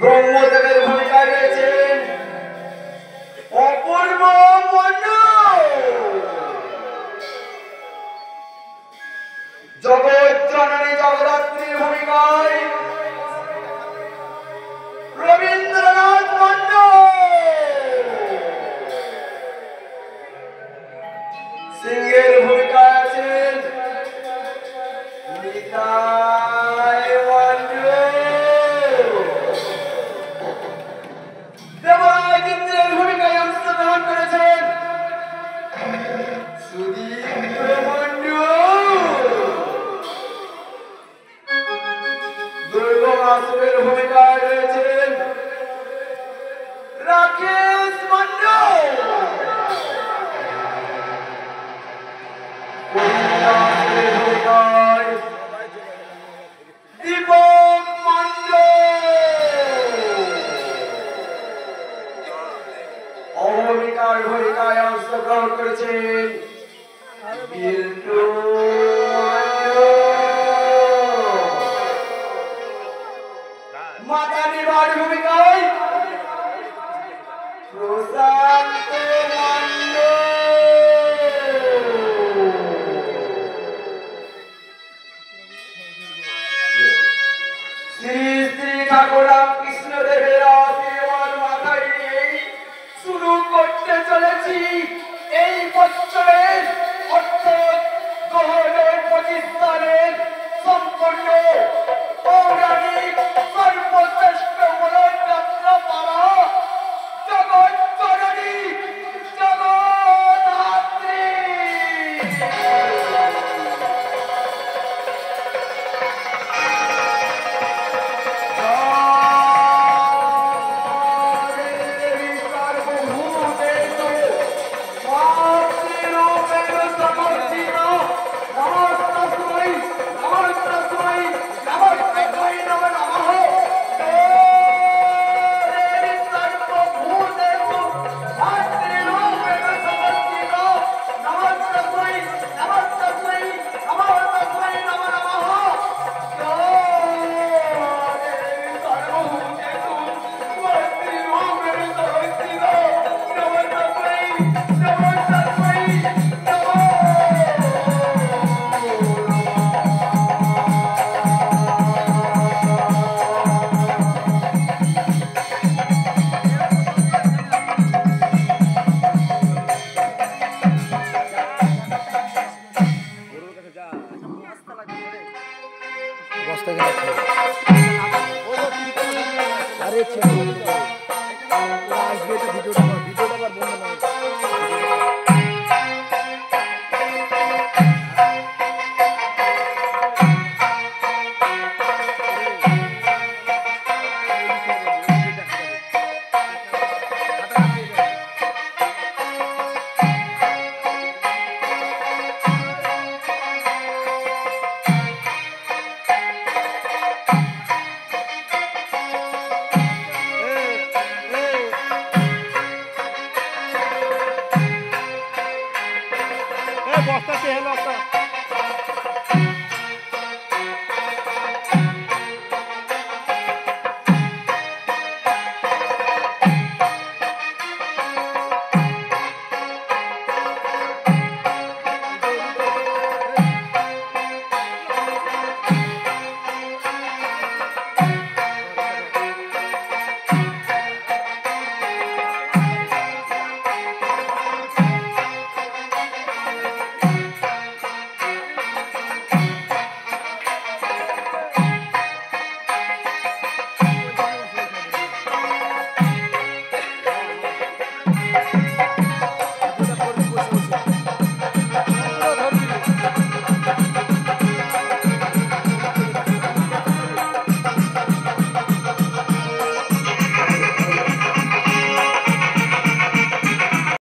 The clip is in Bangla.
ব্রহ্মদেবের ভূমিকায় রয়েছেন অপূর্ব মণ্ডল। জগৎ জননী জগদ্ধাত্রীর ভূমিকায় রবীন্দ্রনাথ মণ্ডল। সিংহের ভূমিকায় আছেন নিতাই মণ্ডল। দেবরাজ ইন্দ্রের ভূমিকায় অংশগ্রহণ করেছেন সুদীপ্ত মণ্ডল। দুর্গমাসুরের ভূমিকায় রয়েছেন রাকেশ মণ্ডল। কবিতাসুরের ভূমিকায় দীপক মণ্ডল। অহমিকার ভূমিকায় অংশগ্রহণ করেছেন বিল্টু মাতানিবার ভূমিকায় প্রশান্ত মণ্ডল। শ্রী শ্রী ঠাকুর রামকৃষ্ণ দেবের আশীর্বাদ মাথায় নিয়ে শুরু করতে চলেছি এই বছরের অর্থাৎ 2025 সালের সম্পূর্ণ পৌরাণিক সর্বশ্রেষ্ঠ মনোযাত্রা পালা জগৎ জননী জগদ্ধাত্রী। বস্তা